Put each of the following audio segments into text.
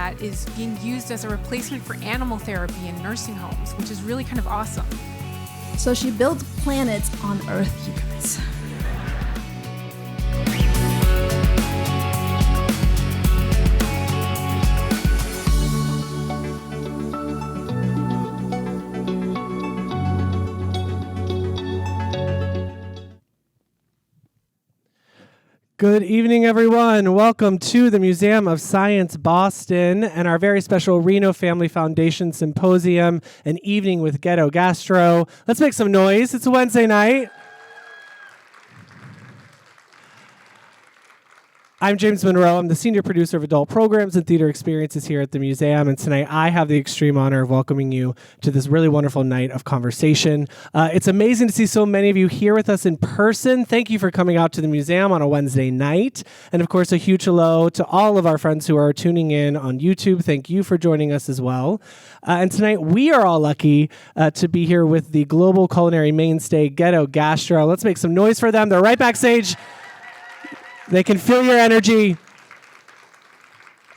that is being used as a replacement for animal therapy in nursing homes, which is really kind of awesome. So she builds planets on Earth, you guys. Good evening, everyone. Welcome to the Museum of Science Boston and our very special Reno Family Foundation Symposium, an evening with Ghetto Gastro. Let's make some noise. It's a Wednesday night. I'm James Monroe. I'm the senior producer of adult programs and theater experiences here at the museum. And tonight I have the extreme honor of welcoming you to this really wonderful night of conversation. It's amazing to see so many of you here with us in person. Thank you for coming out to the museum on a Wednesday night. And of course, a huge hello to all of our friends who are tuning in on YouTube. Thank you for joining us as well. And tonight we are all lucky to be here with the global culinary mainstay, Ghetto Gastro. Let's make some noise for them. They're right backstage. They can feel your energy.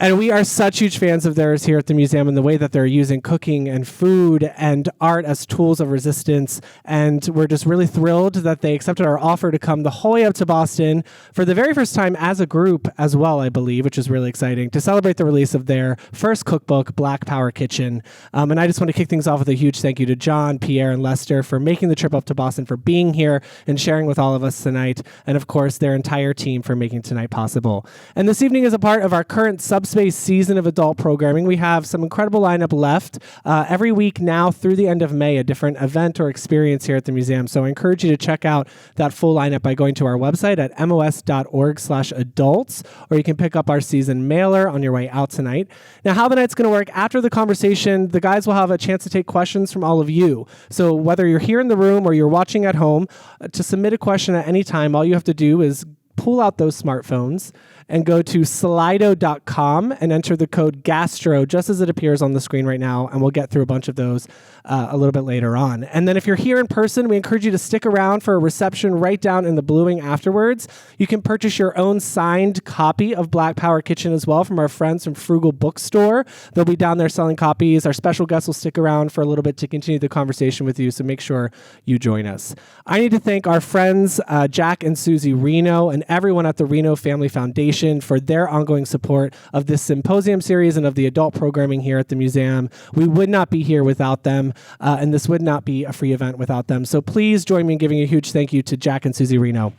And we are such huge fans of theirs here at the museum and the way that they're using cooking and food and art as tools of resistance. And we're just really thrilled that they accepted our offer to come the whole way up to Boston for the very first time as a group as well, I believe, which is really exciting, to celebrate the release of their first cookbook, 𝗥𝗏𝘆 𝗙𝗺. And I just want to kick things off with a huge thank you to John, Pierre, and Lester for making the trip up to Boston, for being here and sharing with all of us tonight. And of course, their entire team for making tonight possible. And this evening is a part of our current Subspace season of adult programming. We have some incredible lineup left. Every week now through the end of May, a different event or experience here at the museum. So I encourage you to check out that full lineup by going to our website at mos.org/adults, or you can pick up our season mailer on your way out tonight. Now, how the night's going to work, after the conversation, the guys will have a chance to take questions from all of you. So whether you're here in the room or you're watching at home, to submit a question at any time, all you have to do is pull out those smartphones and go to slido.com and enter the code GASTRO just as it appears on the screen right now, and we'll get through a bunch of those a little bit later on. And then if you're here in person, we encourage you to stick around for a reception right down in the Blue Wing afterwards. You can purchase your own signed copy of 𝗥𝗏𝘆 𝗙𝗺 as well from our friends from Frugal Bookstore. They'll be down there selling copies. Our special guests will stick around for a little bit to continue the conversation with you, so make sure you join us. I need to thank our friends Jack and Susie Reno and everyone at the Reno Family Foundation for their ongoing support of this symposium series and of the adult programming here at the museum. We would not be here without them, and this would not be a free event without them. So please join me in giving a huge thank you to Jack and Susie Reno.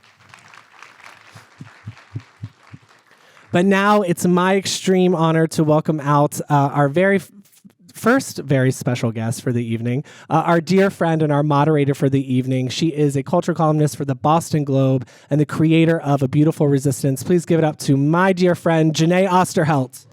But now it's my extreme honor to welcome out our first very special guest for the evening, our dear friend and our moderator for the evening. She is a culture columnist for the Boston Globe and the creator of A Beautiful Resistance. Please give it up to my dear friend, Jeneé Osterheldt.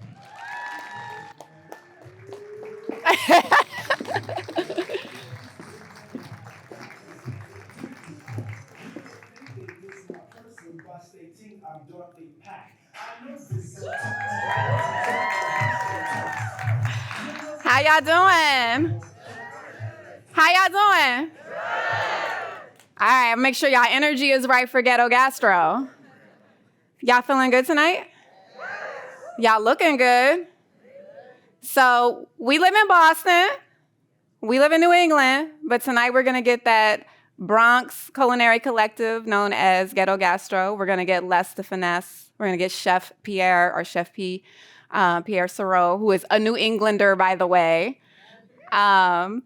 How y'all doing? How y'all doing? All right, make sure y'all energy is right for Ghetto Gastro. Y'all feeling good tonight? Y'all looking good. So we live in Boston. We live in New England, but tonight we're gonna get that Bronx culinary collective known as Ghetto Gastro. We're gonna get Les the Finesse. We're gonna get Chef Pierre or Chef P. Pierre Serrao, who is a New Englander, by the way. And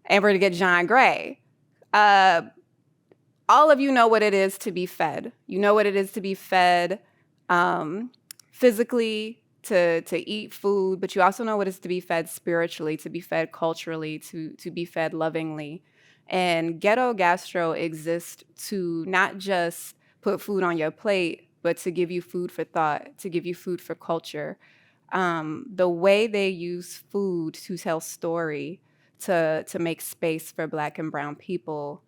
we're going to get Jon Gray. All of you know what it is to be fed. You know what it is to be fed physically, to eat food, but you also know what it is to be fed spiritually, to be fed culturally, to be fed lovingly. And Ghetto Gastro exists to not just put food on your plate, but to give you food for thought, to give you food for culture. The way they use food to tell story, to make space for Black and brown people,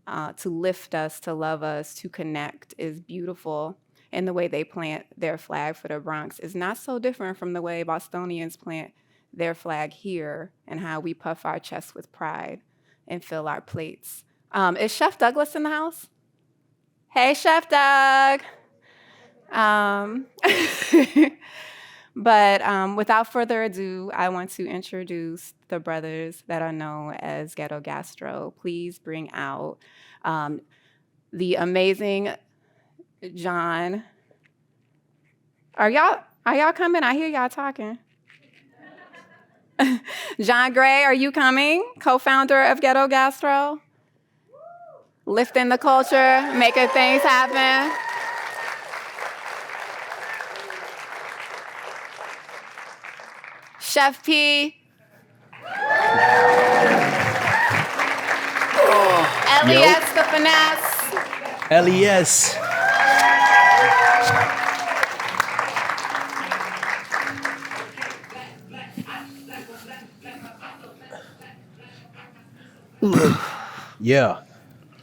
to lift us, to love us, to connect is beautiful. And the way they plant their flag for the Bronx is not so different from the way Bostonians plant their flag here and how we puff our chests with pride and fill our plates. Is Chef Douglas in the house? Hey, Chef Doug. But without further ado, I want to introduce the brothers that are known as Ghetto Gastro. Please bring out the amazing Jon. Are y'all coming? I hear y'all talking. Jon Gray, are you coming? Co-founder of Ghetto Gastro. Lifting the culture, making things happen. Chef P. Elias the Finesse. Elias. Yeah.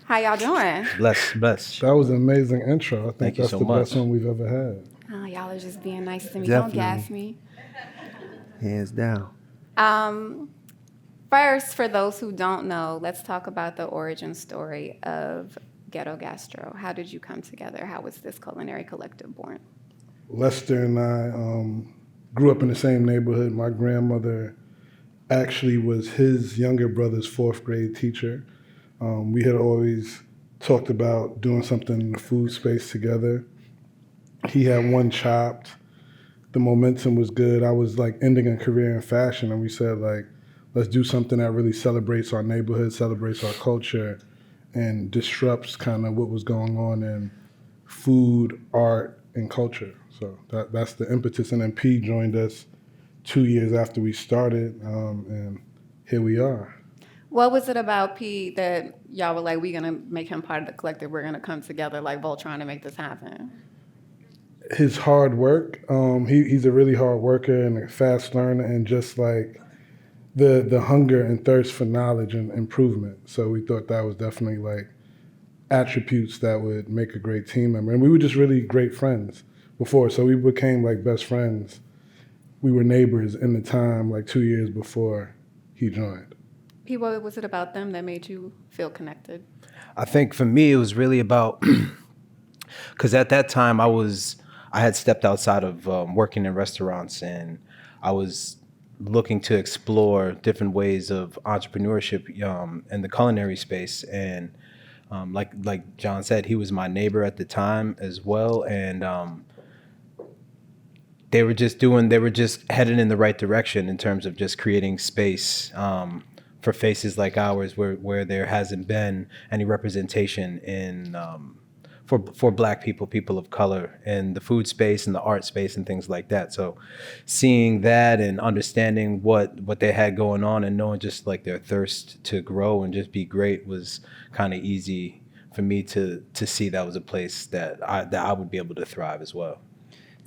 How y'all doing? Bless. That was an amazing intro. I think Thank you that's so the much. best one we've ever had. Oh, y'all are just being nice to me. Definitely. Don't gas me. Hands down. First, for those who don't know, let's talk about the origin story of Ghetto Gastro. How did you come together? How was this culinary collective born? Lester and I grew up in the same neighborhood. My grandmother actually was his younger brother's fourth grade teacher. We had always talked about doing something in the food space together. He had one chopped. The momentum was good. I was like ending a career in fashion, and we said like, let's do something that really celebrates our neighborhood, celebrates our culture, and disrupts kind of what was going on in food, art, and culture. So that's the impetus. And then P joined us 2 years after we started, and here we are. What was it about P that y'all were like, we're going to make him part of the collective, we're going to come together like Voltron to make this happen? His hard work. He's a really hard worker and a fast learner, and just like the hunger and thirst for knowledge and improvement. So we thought that was definitely like attributes that would make a great team member. And we were just really great friends before, so we became like best friends. We were neighbors in the time, like 2 years before he joined. P, what was it about them that made you feel connected? I think for me, it was really about, because at that time I had stepped outside of working in restaurants, and I was looking to explore different ways of entrepreneurship in the culinary space. And like Jon said, he was my neighbor at the time as well. And they were just headed in the right direction in terms of just creating space for faces like ours, where there hasn't been any representation in for Black people of color, in the food space and the art space and things like that. So seeing that and understanding what they had going on and knowing just like their thirst to grow and just be great was kind of easy for me to see that was a place that I would be able to thrive as well.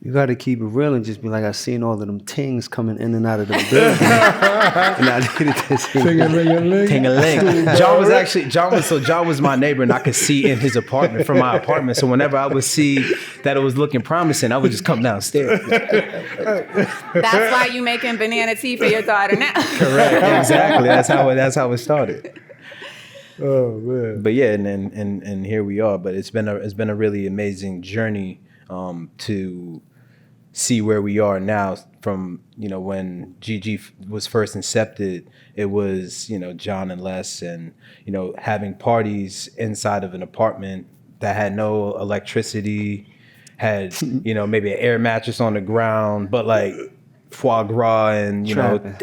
You got to keep it real and just be like, I seen all of them tings coming in and out of the building. And I needed to see. Ting-a-ling. Jon was my neighbor, and I could see in his apartment from my apartment. So whenever I would see that it was looking promising, I would just come downstairs. That's why you making banana tea for your daughter now. Correct. Exactly. That's how it started. Oh man. But yeah, and here we are. But it's been a really amazing journey to see where we are now. From when GG was first incepted, it was Jon and Les, and having parties inside of an apartment that had no electricity, had maybe an air mattress on the ground, but like foie gras and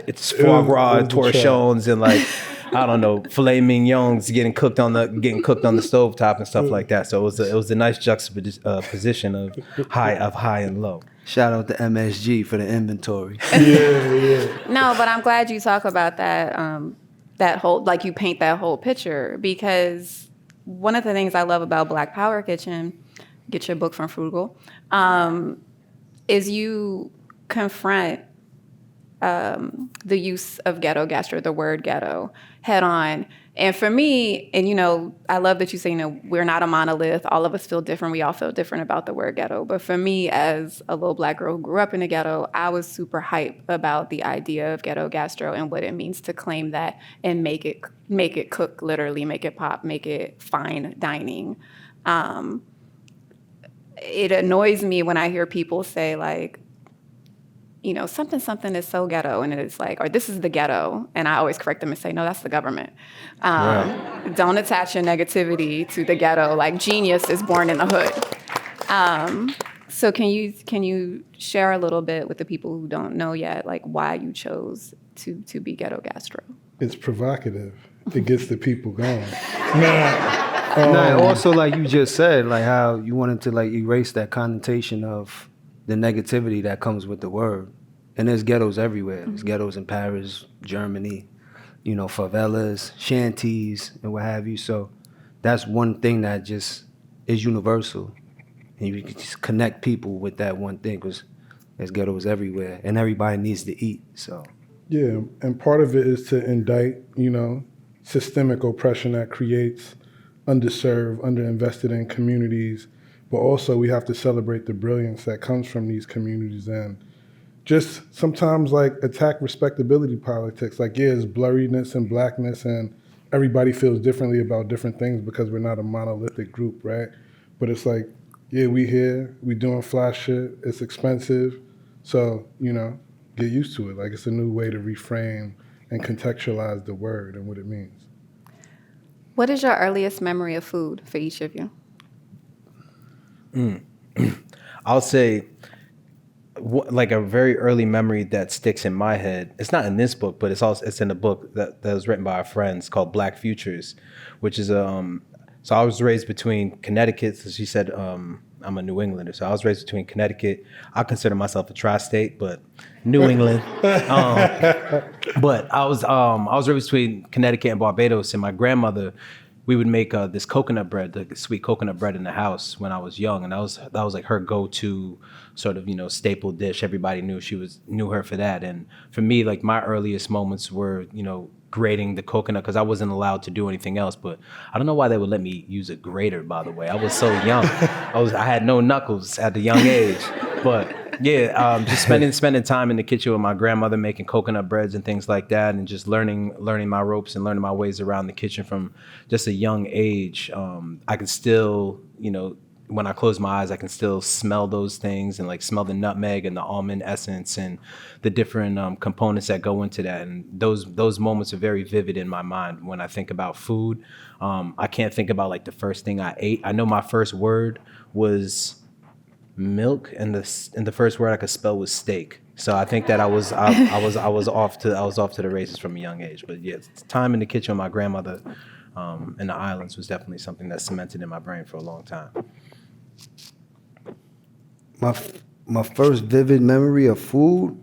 it's foie gras and torchons and like I don't know, filet mignons getting cooked on the stovetop and stuff like that. So it was a nice juxtaposition of high and low. Shout out to MSG for the inventory. Yeah. No, but I'm glad you talk about that, that whole, like you paint that whole picture, because one of the things I love about Black Power Kitchen, get your book from Frugal, is you confront the use of ghetto gastro, the word ghetto, head on. And for me, and I love that you say, we're not a monolith. All of us feel different. We all feel different about the word ghetto. But for me, as a little Black girl who grew up in the ghetto, I was super hype about the idea of ghetto gastro and what it means to claim that and make it cook, literally, make it pop, make it fine dining. It annoys me when I hear people say like, something is so ghetto, and it's like, or this is the ghetto, and I always correct them and say, no, that's the government. Don't attach your negativity to the ghetto. Like, genius is born in the hood. So can you share a little bit with the people who don't know yet, like why you chose to be Ghetto Gastro? It's provocative. It gets the people going. Also, like you just said, like how you wanted to like erase that connotation of the negativity that comes with the word. And there's ghettos everywhere. There's ghettos in Paris, Germany, favelas, shanties, and what have you. So that's one thing that just is universal. And you can just connect people with that one thing, because there's ghettos everywhere, and everybody needs to eat. So yeah, and part of it is to indict, systemic oppression that creates underserved, underinvested in communities, but also we have to celebrate the brilliance that comes from these communities and just sometimes like attack respectability politics. Like, yeah, it's blurriness and blackness, and everybody feels differently about different things because we're not a monolithic group, right? But it's like, yeah, we here, we doing fly shit, it's expensive, so, get used to it. Like, it's a new way to reframe and contextualize the word and what it means. What is your earliest memory of food for each of you? I'll say, like a very early memory that sticks in my head. It's not in this book, but it's in a book that was written by our friends called Black Futures, which is so I was raised between Connecticut. So she said I'm a New Englander, so I was raised between Connecticut. I consider myself a tri-state, but New England. But I was raised between Connecticut and Barbados, and my grandmother, we would make this coconut bread, the sweet coconut bread in the house when I was young, and that was like her go-to sort of staple dish. Everybody knew her for that, and for me, like my earliest moments were grating the coconut, because I wasn't allowed to do anything else. But I don't know why they would let me use a grater, by the way. I was so young. I had no knuckles at the young age. But yeah, just spending time in the kitchen with my grandmother making coconut breads and things like that, and just learning my ropes and learning my ways around the kitchen from just a young age. I can still, when I close my eyes, I can still smell those things and like smell the nutmeg and the almond essence and the different components that go into that. And those moments are very vivid in my mind when I think about food. I can't think about like the first thing I ate. I know my first word was milk, and the first word I could spell was steak. So I think that I was off to the races from a young age. But yeah, time in the kitchen with my grandmother in the islands was definitely something that cemented in my brain for a long time. My first vivid memory of food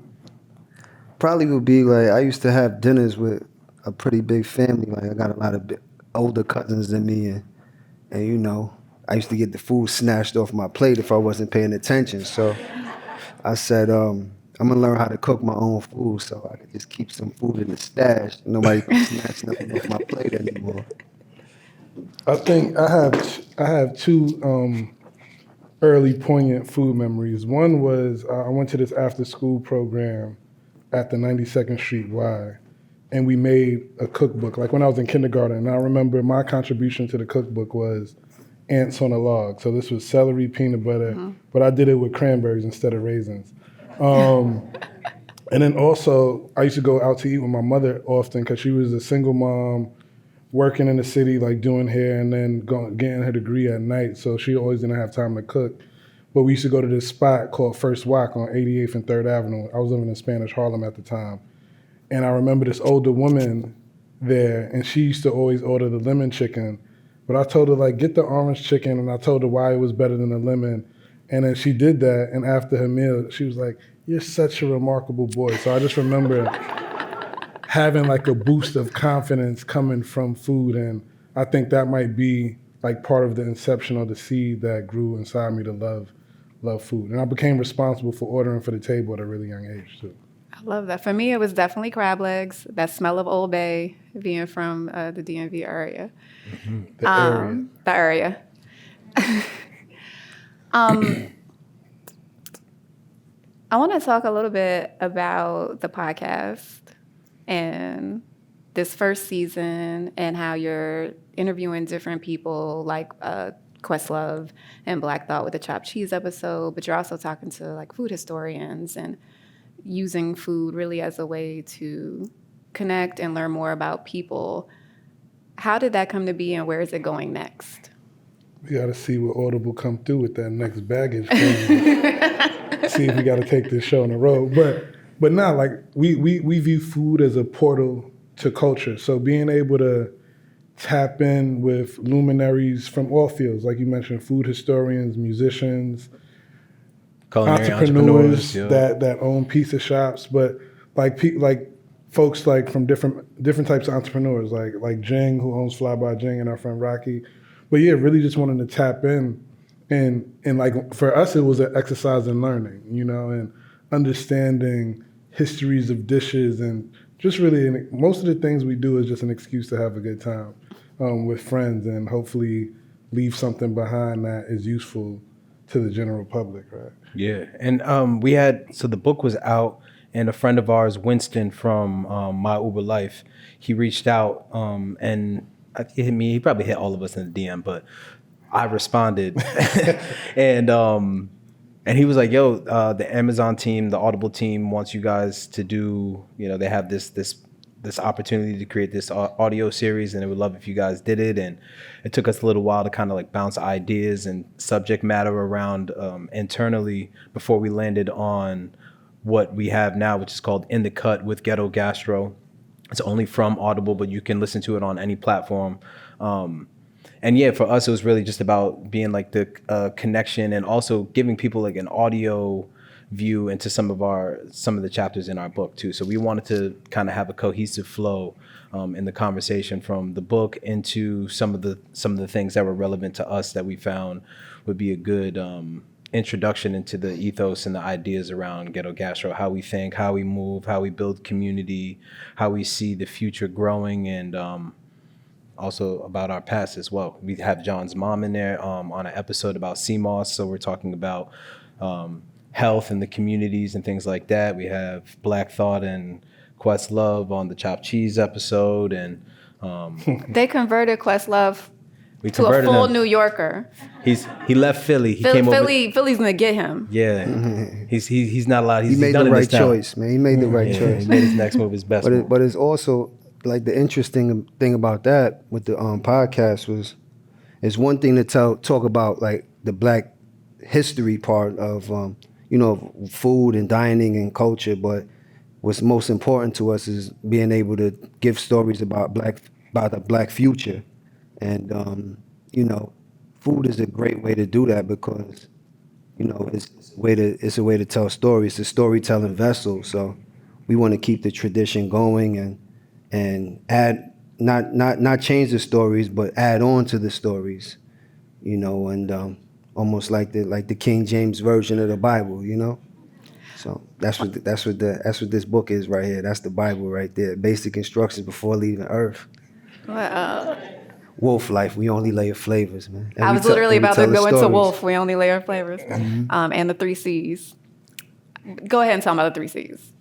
probably would be like, I used to have dinners with a pretty big family. Like, I got a lot of older cousins than me, and I used to get the food snatched off my plate if I wasn't paying attention. So I said, I'm gonna learn how to cook my own food so I could just keep some food in the stash. Nobody can snatch nothing off my plate anymore. I think I have two early poignant food memories. One was I went to this after school program at the 92nd Street Y, and we made a cookbook, like when I was in kindergarten. And I remember my contribution to the cookbook was ants on a log. So this was celery, peanut butter, but I did it with cranberries instead of raisins. And then also, I used to go out to eat with my mother often because she was a single mom working in the city, like doing hair, and then getting her degree at night. So she always didn't have time to cook. But we used to go to this spot called First Wok on 88th and 3rd Avenue. I was living in Spanish Harlem at the time. And I remember this older woman there, and she used to always order the lemon chicken. But I told her, like, get the orange chicken, and I told her why it was better than the lemon. And then she did that, and after her meal, she was like, you're such a remarkable boy. So I just remember having like a boost of confidence coming from food, and I think that might be like part of the inception of the seed that grew inside me to love food. And I became responsible for ordering for the table at a really young age, too. I love that. For me, it was definitely crab legs, that smell of Old Bay, being from the DMV area. The area. I want to talk a little bit about the podcast and this first season and how you're interviewing different people like Questlove and Black Thought with the chopped cheese episode, but you're also talking to like food historians and using food really as a way to connect and learn more about people. How did that come to be, and where is it going next? We got to see what Audible come through with that next baggage thing. See if we got to take this show on the road. But now, like, we view food as a portal to culture. So being able to tap in with luminaries from all fields, like you mentioned, food historians, musicians, Culinary entrepreneurs yeah. that own pizza shops, but like folks like from different types of entrepreneurs, like Jing, who owns Fly by Jing, and our friend Rocky. But yeah, really just wanting to tap in, and like for us, it was an exercise in learning, and understanding histories of dishes, and just really most of the things we do is just an excuse to have a good time with friends, and hopefully leave something behind that is useful to the general public, right? Yeah, and so the book was out, and a friend of ours, Winston from My Uber Life, he reached out and he hit me. He probably hit all of us in the DM, but I responded, and he was like, "Yo, the Amazon team, the Audible team wants you guys to do. They have this opportunity to create this audio series, and they would love if you guys did it." And it took us a little while to kind of like bounce ideas and subject matter around internally before we landed on what we have now, which is called In the Cut with Ghetto Gastro. It's only from Audible, but you can listen to it on any platform. And yeah, for us, it was really just about being like the connection, and also giving people like an audio view into some of the chapters in our book too. So we wanted to kind of have a cohesive flow in the conversation from the book into some of the things that were relevant to us that we found would be a good introduction into the ethos and the ideas around Ghetto Gastro, how we think, how we move, how we build community, how we see the future growing, and also about our past as well. We have John's mom in there on an episode about CMOS, so we're talking about health in the communities and things like that. We have Black Thought and Questlove on the Chopped Cheese episode, and They converted Questlove we to a converted full him. New Yorker. He left Philly. He came over. Philly's gonna get him. Yeah, he's not allowed. He made done the in right this town. choice, man. He made the right Yeah, choice. he made his next move his best move. But it's also like the interesting thing about that with the podcast is one thing to talk about like the Black history part of food and dining and culture, but what's most important to us is being able to give stories about the Black future, and food is a great way to do that because it's a way to tell stories. It's a storytelling vessel, so we want to keep the tradition going and add not change the stories, but add on to the stories, and almost like the King James version of the Bible, So that's what this book is right here. That's the Bible right there. Basic instructions before leaving Earth. Well, Wolf life. We only layer flavors, man. I was literally about to go into Wolf. We only layer flavors, and the 3 C's. Go ahead and tell me about the 3 C's.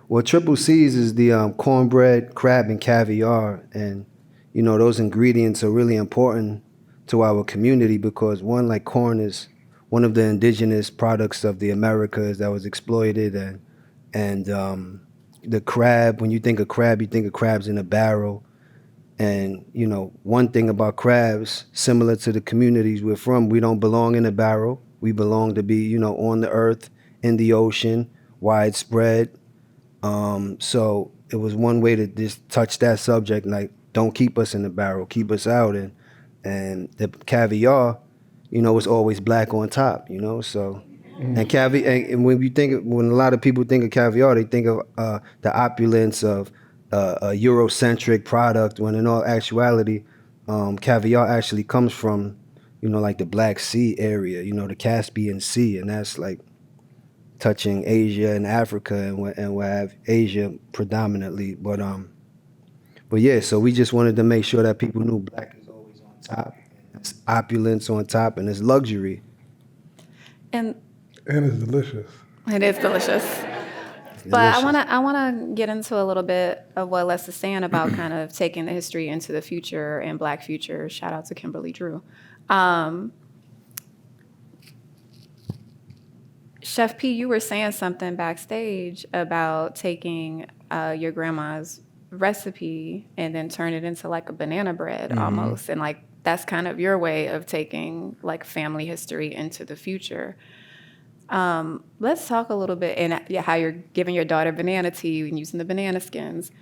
Well, triple C's is the cornbread, crab, and caviar, and those ingredients are really important to our community because one, like corn, is one of the indigenous products of the Americas that was exploited, and the crab. When you think of crab, you think of crabs in a barrel, and one thing about crabs, similar to the communities we're from, we don't belong in a barrel. We belong to be on the earth, in the ocean, widespread. So it was one way to just touch that subject, like don't keep us in the barrel, keep us out, and the caviar. It's always black on top, so. And caviar, and when a lot of people think of caviar, they think of the opulence of a Eurocentric product, when in all actuality, caviar actually comes from, like the Black Sea area, the Caspian Sea, and that's like touching Asia and Africa, and we have Asia predominantly, but yeah, so we just wanted to make sure that people knew Black is always on top. It's opulence on top, and it's luxury. And it's delicious. It is delicious. But I wanna get into a little bit of what Les is saying about kind of taking the history into the future and Black future. Shout out to Kimberly Drew. Shout Chef P, you were saying something backstage about taking your grandma's recipe and then turn it into like a banana bread almost. And like, that's kind of your way of taking like family history into the future. Let's talk a little bit and how you're giving your daughter banana tea and using the banana skins.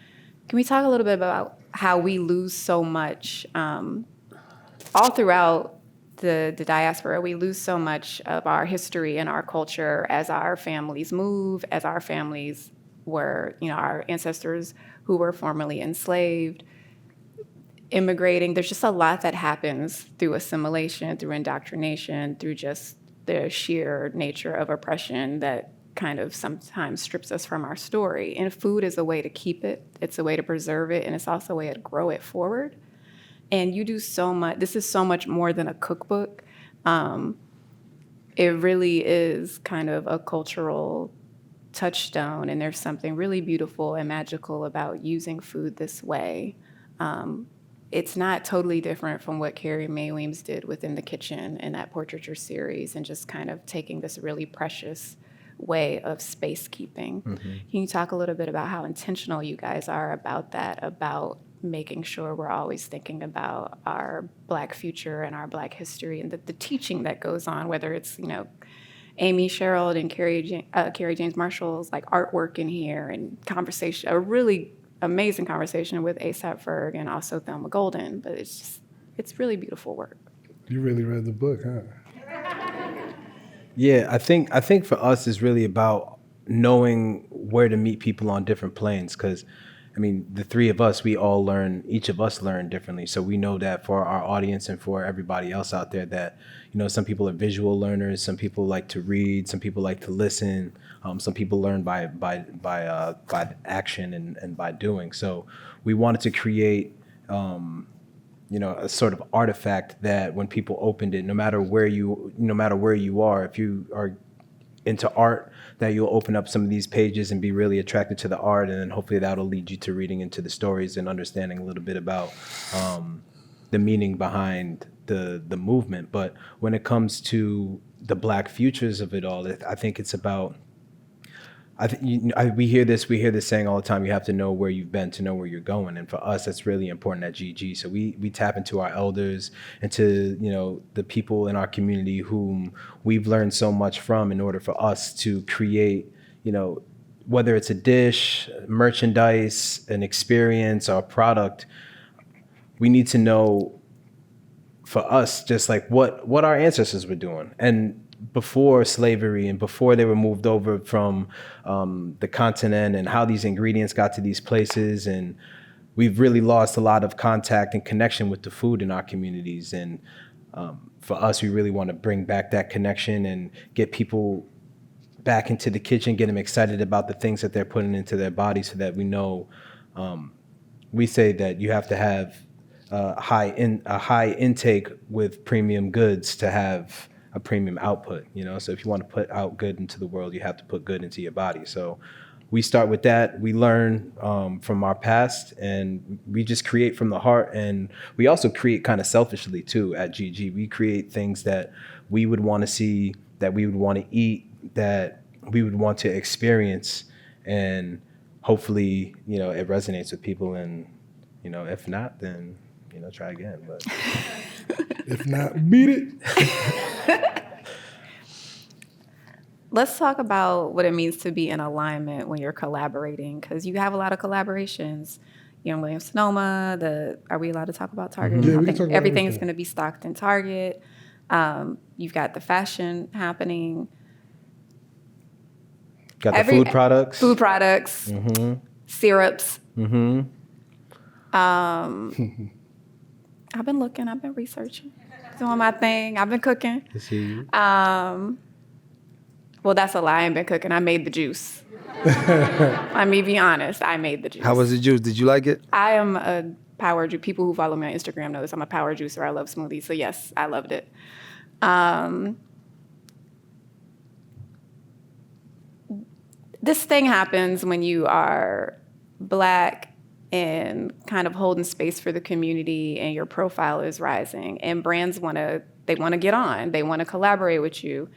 Can we talk a little bit about how we lose so much all throughout the diaspora? We lose so much of our history and our culture as our families move, as our families were, our ancestors who were formerly enslaved, immigrating. There's just a lot that happens through assimilation, through indoctrination, through just the sheer nature of oppression that kind of sometimes strips us from our story. And food is a way to keep it. It's a way to preserve it. And it's also a way to grow it forward. And you do so much. This is so much more than a cookbook. It really is kind of a cultural touchstone. And there's something really beautiful and magical about using food this way. It's not totally different from what Carrie Mae Weems did within the kitchen in that portraiture series, and just kind of taking this really precious way of space keeping. Can you talk a little bit about how intentional you guys are about that, about making sure we're always thinking about our Black future and our Black history and the teaching that goes on, whether it's, Amy Sherald and Carrie James Marshall's like artwork in here and conversation, a really amazing conversation with A$AP Ferg and also Thelma Golden, but it's really beautiful work. You really read the book, huh? Yeah, I think for us it's really about knowing where to meet people on different planes, because the three of us, each of us learn differently. So we know that for our audience and for everybody else out there that, some people are visual learners, some people like to read, some people like to listen, some people learn by action and by doing. So we wanted to create, a sort of artifact that when people opened it, no matter where you are, if you are into art, that you'll open up some of these pages and be really attracted to the art, and then hopefully that'll lead you to reading into the stories and understanding a little bit about the meaning behind the movement. But when it comes to the Black futures of it all, I think it's about, we hear this saying all the time, you have to know where you've been to know where you're going. And for us, that's really important at GG. So we tap into our elders and to, the people in our community whom we've learned so much from in order for us to create, whether it's a dish, merchandise, an experience, or a product, we need to know for us just like what our ancestors were doing. And before slavery and before they were moved over from the continent, and how these ingredients got to these places. And we've really lost a lot of contact and connection with the food in our communities. And for us, we really want to bring back that connection and get people back into the kitchen, get them excited about the things that they're putting into their bodies, so that we know, we say that you have to have a high intake with premium goods to have a premium output, so if you want to put out good into the world, you have to put good into your body. So we start with that. We learn from our past, and we just create from the heart. And we also create kind of selfishly too at GG. We create things that we would want to see, that we would want to eat, that we would want to experience, and hopefully, it resonates with people. And, if not, then, try again. But if not, beat it. Let's talk about what it means to be in alignment when you're collaborating, because you have a lot of collaborations. Young Williams-Sonoma, are we allowed to talk about Target? Yeah, I we think can talk about everything is everything. going to be stocked in Target. You've got the fashion happening. got the food products. Food products, syrups. I've been looking, I've been researching, doing my thing. I've been cooking. To see you. Well, that's a lie. I ain't been cooking. I made the juice. Let me be honest. I made the juice. How was the juice? Did you like it? I am a power juice. People who follow me on Instagram know this. I'm a power juicer. I love smoothies. So yes, I loved it. This thing happens when you are Black and kind of holding space for the community, and your profile is rising, and brands want to get on. They want to collaborate with you.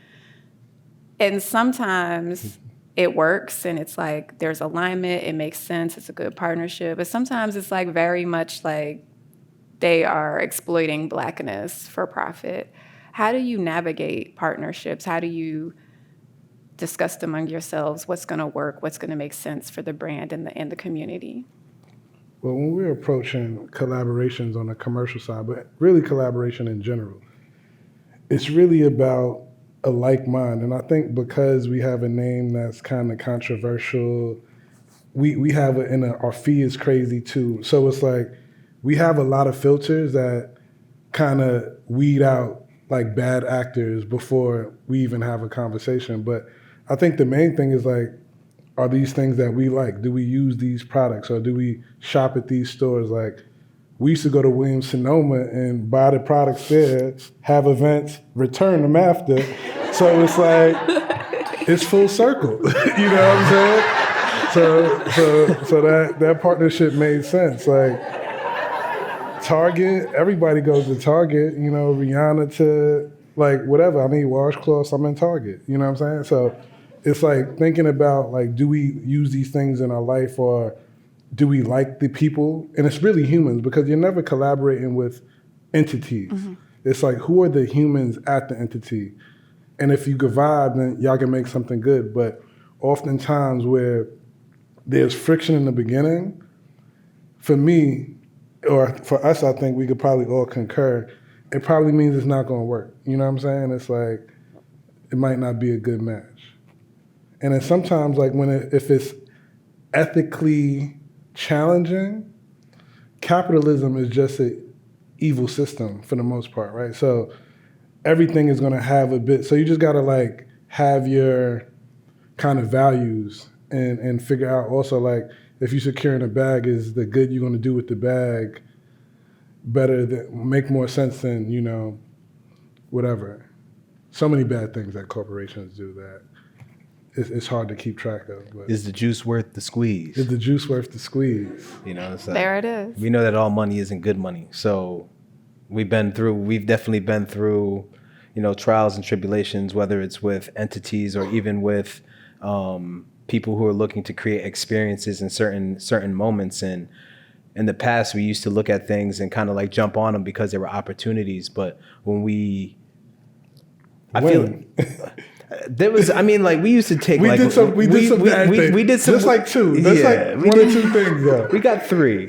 And sometimes it works and it's like there's alignment, it makes sense, it's a good partnership. But sometimes it's like very much like they are exploiting Blackness for profit. How do you navigate partnerships? How do you discuss among yourselves what's going to work, what's going to make sense for the brand and the community? Well, when we're approaching collaborations on the commercial side, but really collaboration in general, it's really about a like mind. And I think because we have a name that's kind of controversial, we have our fee is crazy too. So it's like we have a lot of filters that kind of weed out like bad actors before we even have a conversation. But I think the main thing is like, are these things that we like? Do we use these products or do we shop at these stores? Like we used to go to Williams-Sonoma and buy the products there, have events, return them after. So it's like, it's full circle, you know what I'm saying? So that partnership made sense. Like Target, everybody goes to Target, you know, Rihanna to like whatever. I need washcloths, I'm in Target, you know what I'm saying? So it's like thinking about like, do we use these things in our life or do we like the people? And it's really humans because you're never collaborating with entities. Mm-hmm. It's like, who are the humans at the entity? And if you can vibe, then y'all can make something good. But oftentimes where there's friction in the beginning, for me, or for us, I think we could probably all concur, it probably means it's not gonna work. You know what I'm saying? It's like, it might not be a good match. And then sometimes like if it's ethically challenging, capitalism is just an evil system for the most part, right? So everything is gonna have a bit, so you just gotta like have your kind of values and figure out also like, if you're securing a bag, is the good you're gonna do with the bag better, make more sense than, you know, whatever. So many bad things that corporations do that it's hard to keep track of. But is the juice worth the squeeze? Is the juice worth the squeeze? You know, it's like, there it is. We know that all money isn't good money. So we've definitely been through, you know, trials and tribulations, whether it's with entities or even with people who are looking to create experiences in certain moments. And in the past, we used to look at things and kind of like jump on them because there were opportunities. But when we used to take we did some just like two. That's like one or two things though. We got three.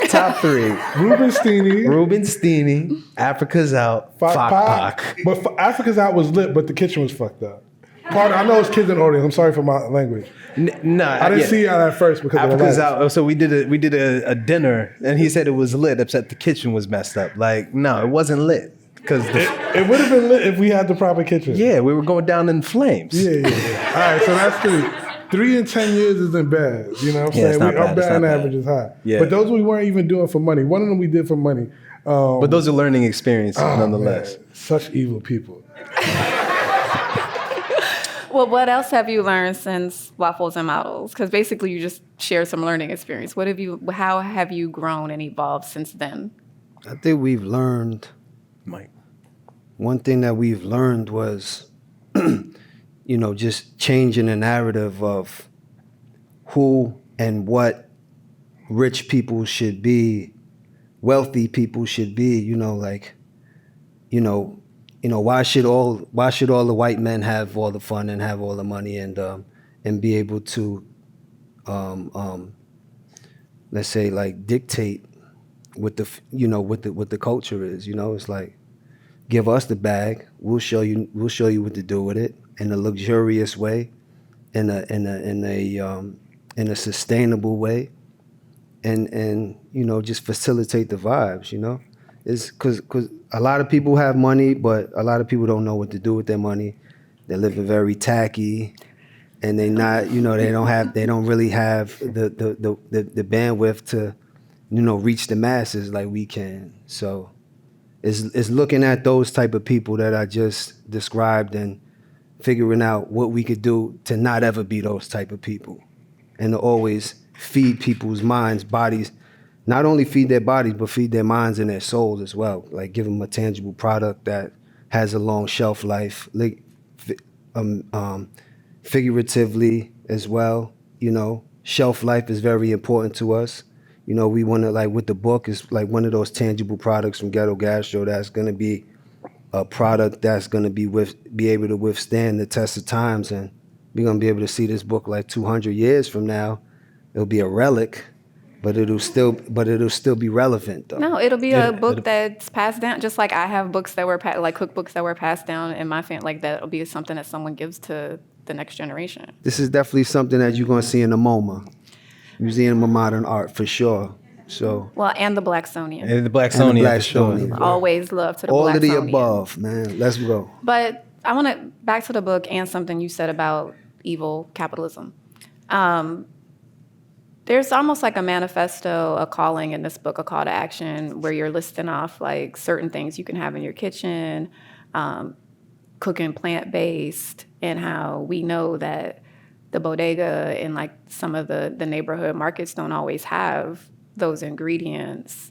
Top three. Rubensteiny, Africa's Out, Pac. But Africa's Out was lit, but the kitchen was fucked up. I know it's kids in the audience. I'm sorry for my language. No, I didn't see it at first because Africa's of the Out. So we did a dinner, and he said it was lit, except the kitchen was messed up. Like, no, it wasn't lit. Because it would have been lit if we had the proper kitchen. Yeah, we were going down in flames. Yeah. All right, so that's 3 in 10 years isn't bad. You know what I'm saying? Our batting average is high. Yeah. But those we weren't even doing for money. One of them we did for money. But those are learning experiences nonetheless. Man, such evil people. Well, what else have you learned since Waffles and Models? Because basically you just shared some learning experience. How have you grown and evolved since then? I think we've learned, Mike. One thing that we've learned was, you know, just changing the narrative of who and what rich people should be, wealthy people should be. You know, like, you know, why should all the white men have all the fun and have all the money and be able to, let's say, like dictate what the culture is. You know, it's like, give us the bag, we'll show you what to do with it in a luxurious way, in a sustainable way, and you know, just facilitate the vibes. You know, it's because a lot of people have money, but a lot of people don't know what to do with their money. They're living very tacky, and they not, you know, they don't really have the bandwidth to, you know, reach the masses like we can. So it's looking at those type of people that I just described and figuring out what we could do to not ever be those type of people, and to always feed people's minds, bodies, not only feed their bodies, but feed their minds and their souls as well. Like give them a tangible product that has a long shelf life, like figuratively as well. You know, shelf life is very important to us. You know, we want to, like with the book, is like one of those tangible products from Ghetto Gastro that's going to be a product that's going to be able to withstand the test of times, and we're going to be able to see this book like 200 years from now. It'll be a relic, but it'll still be relevant though. No, it'll be a book that's passed down, just like I have books that were like cookbooks that were passed down in my family. Like that'll be something that someone gives to the next generation. This is definitely something that you're going to see in the MoMA, Museum of Modern Art, for sure. So. Well, and the Blacksonian. And the Blacksonian, for sure. Always love to the all Blacksonian. All of the above, man. Let's go. But I want to back to the book and something you said about evil capitalism. There's almost like a manifesto, a calling in this book, a call to action, where you're listing off like certain things you can have in your kitchen, cooking plant-based, and how we know that the bodega and like some of the neighborhood markets don't always have those ingredients.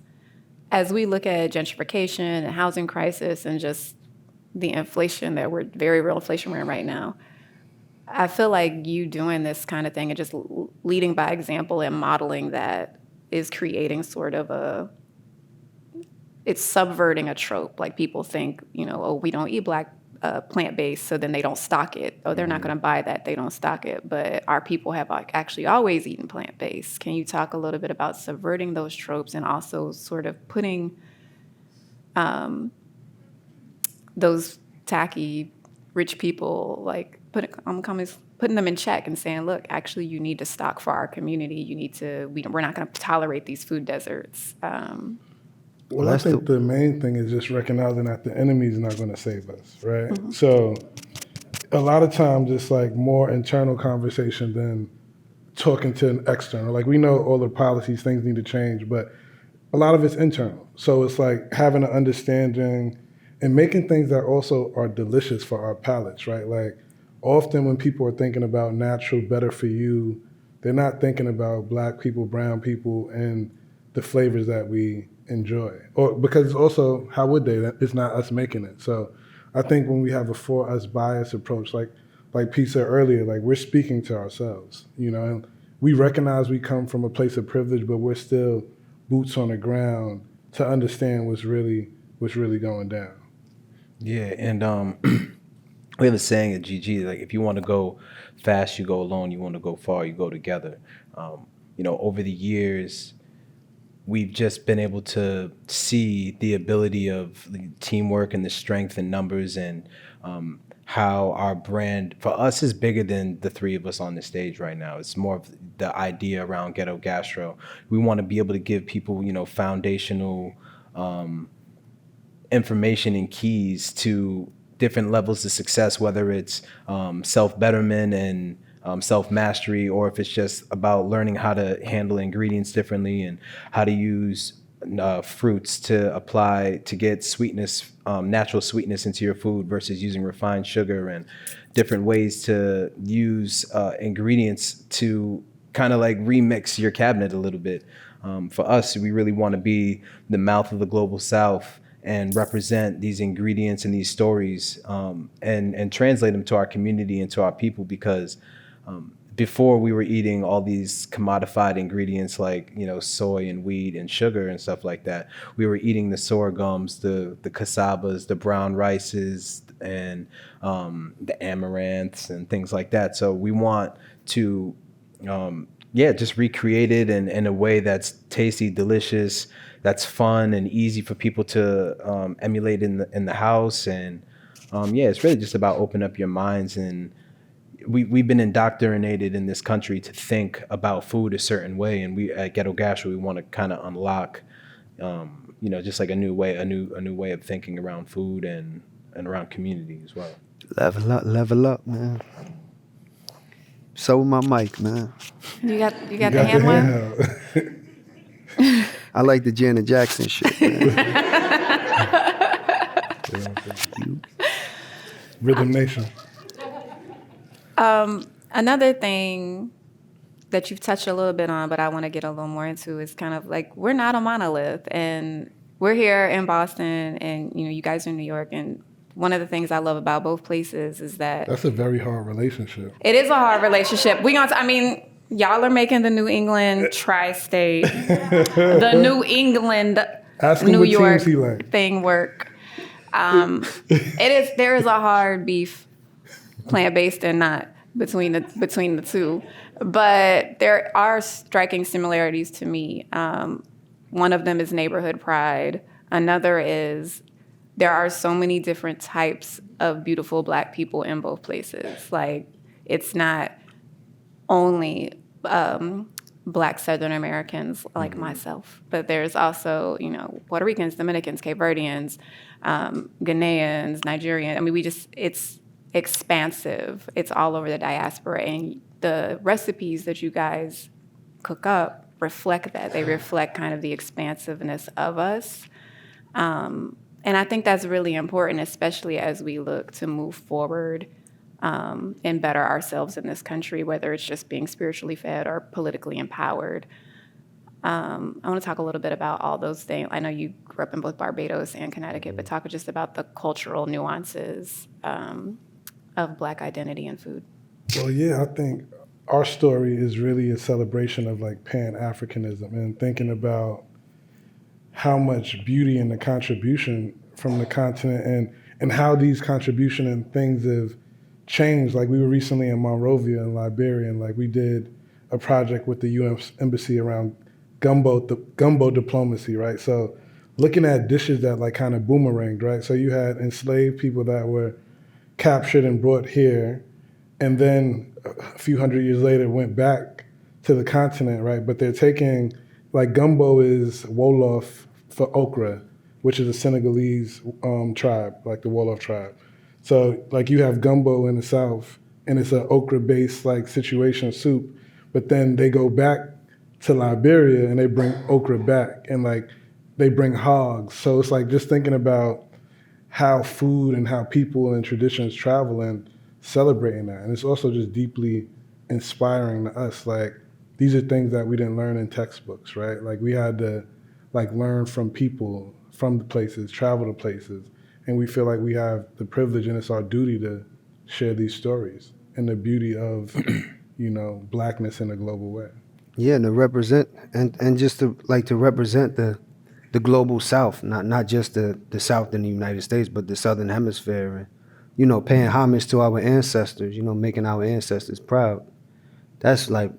As we look at gentrification and housing crisis and just the inflation that very real inflation we're in right now, I feel like you doing this kind of thing and just leading by example and modeling that is creating sort of it's subverting a trope. Like people think, you know, oh, we don't eat black plant-based, so then they don't stock it. Oh, they're not going to buy that, they don't stock it. But our people have actually always eaten plant-based. Can you talk a little bit about subverting those tropes and also sort of putting those tacky rich people, like putting them in check and saying, look, actually you need to stock for our community. You need to, we're not going to tolerate these food deserts. Well, I think the main thing is just recognizing that the enemy is not going to save us, right? Mm-hmm. So a lot of times it's like more internal conversation than talking to an external. Like we know all the policies, things need to change, but a lot of it's internal. So it's like having an understanding and making things that also are delicious for our palates, right? Like often when people are thinking about natural, better for you, they're not thinking about black people, brown people, and the flavors that we enjoy. Or because also, how would they? It's not us making it. So I think when we have a for us bias approach, like P said earlier, like we're speaking to ourselves, you know, and we recognize we come from a place of privilege, but we're still boots on the ground to understand what's really going down. Yeah, and we have a saying at GG, like if you want to go fast, you go alone. You want to go far, you go together. You know, over the years, we've just been able to see the ability of the teamwork and the strength in numbers, and how our brand, for us, is bigger than the three of us on the stage right now. It's more of the idea around Ghetto Gastro. We want to be able to give people, you know, foundational information and keys to different levels of success, whether it's self-betterment and self-mastery, or if it's just about learning how to handle ingredients differently and how to use fruits to apply to get sweetness, natural sweetness into your food versus using refined sugar, and different ways to use ingredients to kind of like remix your cabinet a little bit. For us, we really want to be the mouth of the global South and represent these ingredients and these stories, and translate them to our community and to our people, because before we were eating all these commodified ingredients like, you know, soy and wheat and sugar and stuff like that. We were eating the sorghums, the cassavas, the brown rices, and the amaranths and things like that. So we want to, just recreate it in a way that's tasty, delicious, that's fun and easy for people to emulate in the house. And it's really just about opening up your minds. And we've been indoctrinated in this country to think about food a certain way, and we at Ghetto Gastro, we want to kind of unlock, just like a new way of thinking around food and around community as well. Level up, man. So with my mic, man. You got the hand one? I like the Janet Jackson shit, man. Rhythm Nation. Another thing that you've touched a little bit on, but I want to get a little more into, is kind of like, we're not a monolith, and we're here in Boston, and you guys are in New York, and one of the things I love about both places is that That's a very hard relationship. it is a hard relationship. Y'all are making the New England tri-state, the New England, Ask him New what York teams he like. thing work. There is a hard beef, plant-based and not, between the two. But there are striking similarities to me. One of them is neighborhood pride. Another is there are so many different types of beautiful Black people in both places. Like, it's not only Black Southern Americans like myself, but there's also, Puerto Ricans, Dominicans, Cape Verdeans, Ghanaians, Nigerian. I mean, it's expansive. It's all over the diaspora. And the recipes that you guys cook up reflect that. They reflect kind of the expansiveness of us. And I think that's really important, especially as we look to move forward and better ourselves in this country, whether it's just being spiritually fed or politically empowered. I want to talk a little bit about all those things. I know you grew up in both Barbados and Connecticut, but talk just about the cultural nuances of Black identity and food. Well, yeah, I think our story is really a celebration of like Pan-Africanism and thinking about how much beauty and the contribution from the continent and how these contribution and things have changed. Like, we were recently in Monrovia in Liberia, and like we did a project with the U.S. Embassy around gumbo diplomacy, right? So looking at dishes that like kind of boomeranged, right? So you had enslaved people that were captured and brought here, and then a few hundred years later went back to the continent, right? But they're taking, like, gumbo is Wolof for okra, which is a Senegalese tribe, like the Wolof tribe. So like you have gumbo in the South, and it's an okra-based like situation soup, but then they go back to Liberia and they bring okra back, and like they bring hogs. So it's like just thinking about how food and how people and traditions travel and celebrating that. And it's also just deeply inspiring to us. Like, these are things that we didn't learn in textbooks, right? Like, we had to like learn from people, from the places, travel to places. And we feel like we have the privilege, and it's our duty to share these stories and the beauty of, Blackness in a global way. Yeah, and to represent and just to represent the global South, not just the South in the United States, but the Southern Hemisphere, and paying homage to our ancestors, making our ancestors proud. That's like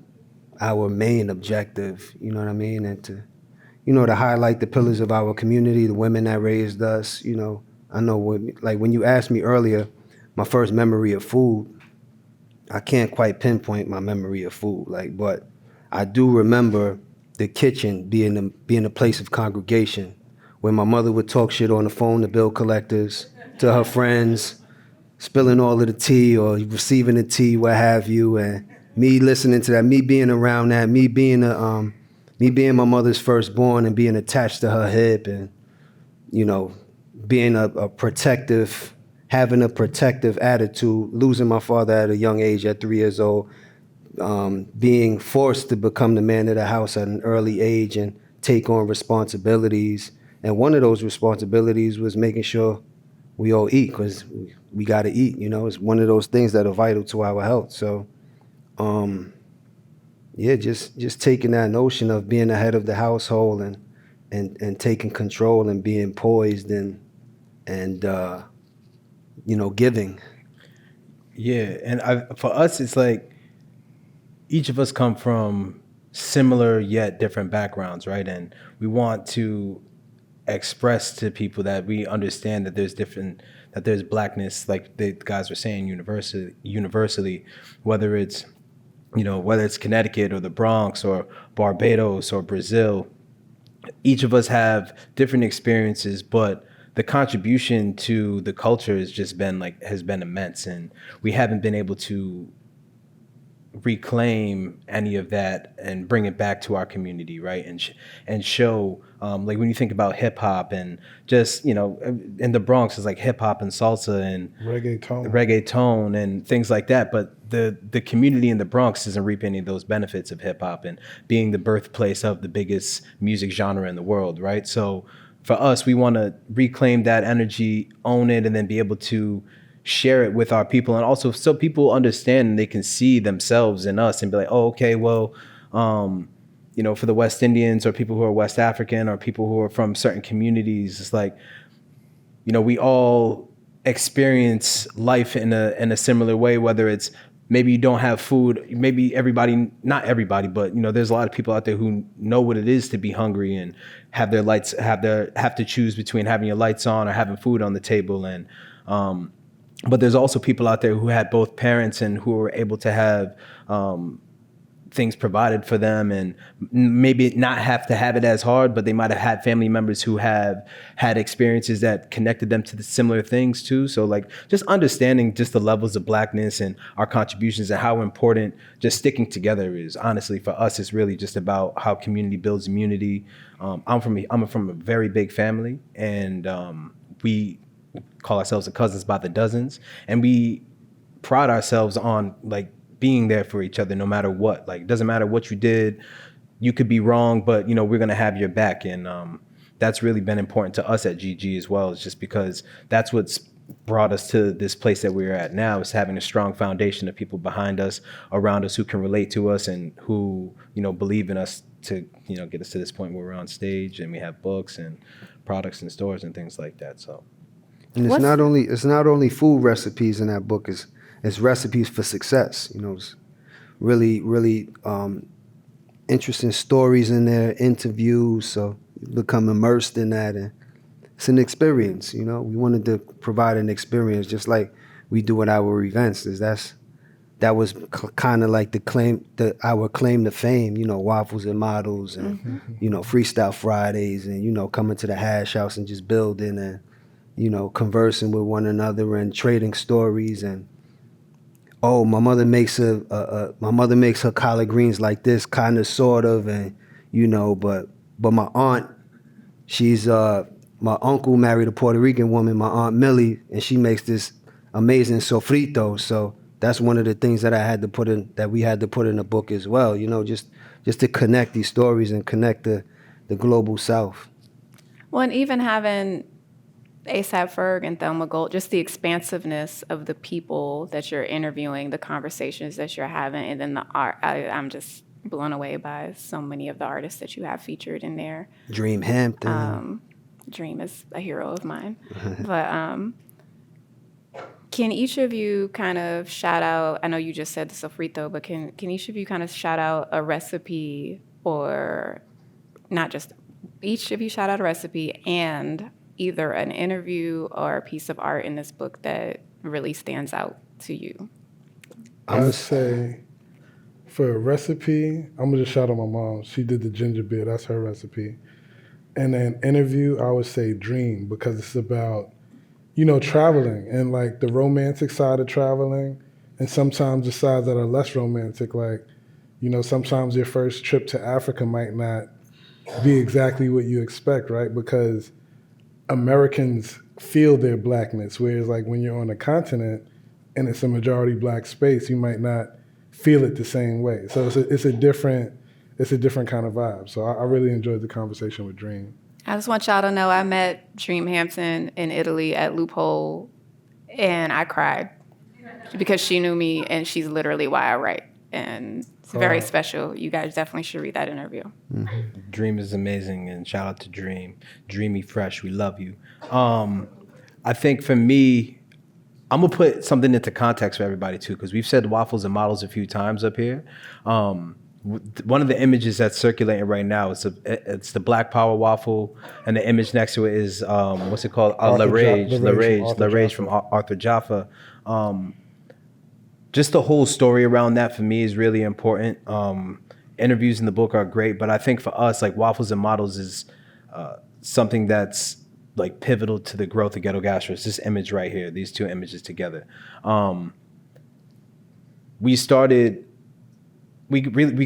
our main objective, you know what I mean? And to highlight the pillars of our community, the women that raised us. I know when you asked me earlier, my first memory of food, I can't quite pinpoint my memory of food, but I do remember the kitchen being a place of congregation, where my mother would talk shit on the phone to bill collectors, to her friends, spilling all of the tea or receiving the tea, what have you, and me listening to that, me being around that, me being my mother's firstborn and being attached to her hip, and being having a protective attitude, losing my father at a young age, at 3 years old, being forced to become the man of the house at an early age and take on responsibilities. And one of those responsibilities was making sure we all eat, because we got to eat. It's one of those things that are vital to our health. So, just taking that notion of being the head of the household and taking control and being poised and giving. Yeah, and for us, it's like each of us come from similar yet different backgrounds, right? And we want to express to people that we understand that there's Blackness, like the guys were saying, universally, whether it's Connecticut or the Bronx or Barbados or Brazil. Each of us have different experiences, but the contribution to the culture has been immense, and we haven't been able to reclaim any of that and bring it back to our community, right? And show, like when you think about hip hop and just, in the Bronx, it's like hip hop and salsa and reggaeton and things like that. But the community in the Bronx doesn't reap any of those benefits of hip hop and being the birthplace of the biggest music genre in the world, right? So for us, we want to reclaim that energy, own it, and then be able to share it with our people. And also so people understand and they can see themselves in us and be like, oh, okay, well, you know, for the West Indians or people who are West African or people who are from certain communities, it's like, you know, we all experience life in a similar way, whether it's maybe you don't have food, maybe everybody, not everybody, but, you know, there's a lot of people out there who know what it is to be hungry and have their lights, have to choose between having your lights on or having food on the table. And, but there's also people out there who had both parents and who were able to have, things provided for them and maybe not have to have it as hard, but they might have had family members who have had experiences that connected them to the similar things too. So like just understanding just the levels of Blackness and our contributions and how important just sticking together is. Honestly, for us, it's really just about how community builds immunity. I'm from a very big family, and we call ourselves the Cousins by the dozens, and we pride ourselves on like being there for each other no matter what. Like, it doesn't matter what you did, you could be wrong, but you know, we're gonna have your back. And that's really been important to us at GG as well. It's just because that's what's brought us to this place that we're at now, is having a strong foundation of people behind us, around us, who can relate to us and who, you know, believe in us to, you know, get us to this point where we're on stage and we have books and products in stores and things like that. So, and it's not only food recipes in that book, it's recipes for success. You know, it's really interesting stories in there, interviews, so you become immersed in that, and it's an experience. You know, we wanted to provide an experience just like we do at our events. That was kind of like our claim to fame. You know, waffles and models, and you know, freestyle Fridays, and you know, coming to the hash house and just building and, you know, conversing with one another and trading stories. And oh, my mother makes her collard greens like this, kind of, sort of, and you know, but my aunt, she's my uncle married a Puerto Rican woman, my Aunt Millie, and she makes this amazing sofrito. So that's one of the things that we had to put in the book as well. You know, just to connect these stories and connect the global South. Well, and even having A$AP Ferg and Thelma Gold, just the expansiveness of the people that you're interviewing, the conversations that you're having, and then the art. I'm just blown away by so many of the artists that you have featured in there. Dream Hampton. Dream is a hero of mine. But can each of you kind of shout out, I know you just said the sofrito, but can each of you kind of shout out a recipe, or not just, each of you shout out a recipe and either an interview or a piece of art in this book that really stands out to you? I would say for a recipe, I'm gonna just shout out my mom. She did the ginger beer, that's her recipe. And then interview, I would say Dream, because it's about, you know, traveling and like the romantic side of traveling, and sometimes the sides that are less romantic. Like, you know, sometimes your first trip to Africa might not be exactly what you expect, right? Because Americans feel their Blackness, whereas like when you're on a continent and it's a majority Black space, you might not feel it the same way. So it's a different kind of vibe. So I really enjoyed the conversation with Dream. I just want y'all to know I met Dream Hampton in Italy at Loophole, and I cried because she knew me, and she's literally why I write. And it's very special. You guys definitely should read that interview. Mm-hmm. Dream is amazing, and shout out to Dream. Dreamy Fresh, we love you. I think for me, I'm gonna put something into context for everybody too, because we've said waffles and models a few times up here. One of the images that's circulating right now is it's the Black Power waffle, and the image next to it is what's it called? La Rage from Arthur Jaffa. Just the whole story around that for me is really important. Interviews in the book are great, but I think for us, like waffles and models is something that's like pivotal to the growth of Ghetto Gastro. It's this image right here, these two images together. We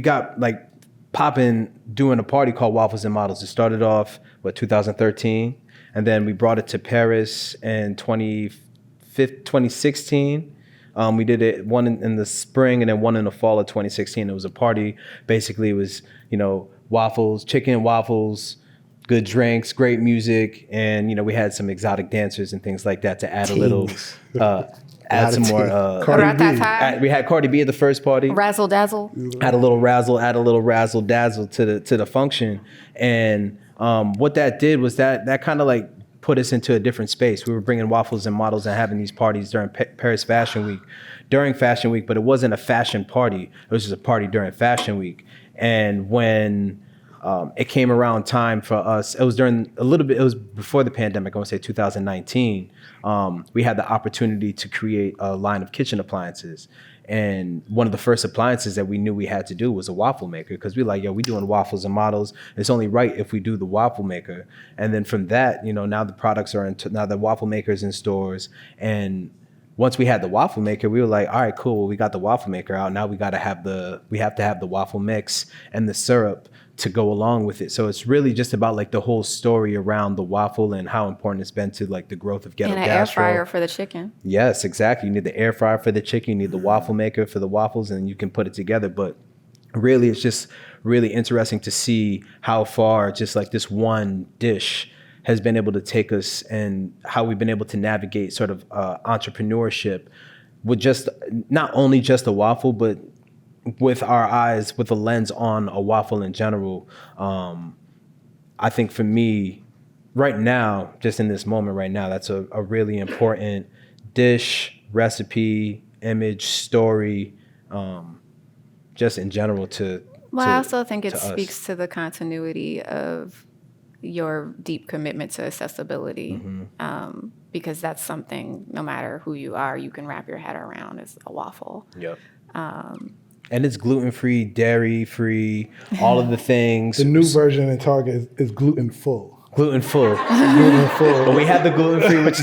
got like popping doing a party called Waffles and Models. It started off 2013, and then we brought it to Paris in 2016. We did it one in the spring and then one in the fall of 2016. It was a party. Basically, it was, you know, waffles, chicken waffles, good drinks, great music, and we had some exotic dancers and things like that to add a little, add some more. We had Cardi B at the first party. Razzle dazzle. Add a little razzle dazzle to the function, and what that did was that kind of like put us into a different space. We were bringing waffles and models and having these parties during Paris Fashion Week, but it wasn't a fashion party. It was just a party during Fashion Week, and when it came around time for us. It was before the pandemic. I want to say 2019. We had the opportunity to create a line of kitchen appliances. And one of the first appliances that we knew we had to do was a waffle maker, because we like, we doing waffles and models. It's only right if we do the waffle maker. And then from that, now the products are now the waffle maker's in stores. And once we had the waffle maker, we were like, all right, cool. Well, we got the waffle maker out. Now we have to have the waffle mix and the syrup to go along with it. So it's really just about like the whole story around the waffle and how important it's been to like the growth of Ghetto Gastro. And an air fryer for the chicken. Yes, exactly. You need the air fryer for the chicken. You need the waffle maker for the waffles, and you can put it together. But really, it's just really interesting to see how far just like this one dish has been able to take us, and how we've been able to navigate sort of entrepreneurship with just not only just a waffle, but with our eyes, with a lens on a waffle in general. I think for me, right now, just in this moment right now, that's a really important dish, recipe, image, story, just in general I also think it speaks to the continuity of your deep commitment to accessibility, because that's something, no matter who you are, you can wrap your head around, is a waffle. Yep. And it's gluten-free, dairy-free, all of the things. The new version in Target is gluten-full. Gluten-full. But we have the gluten-free, which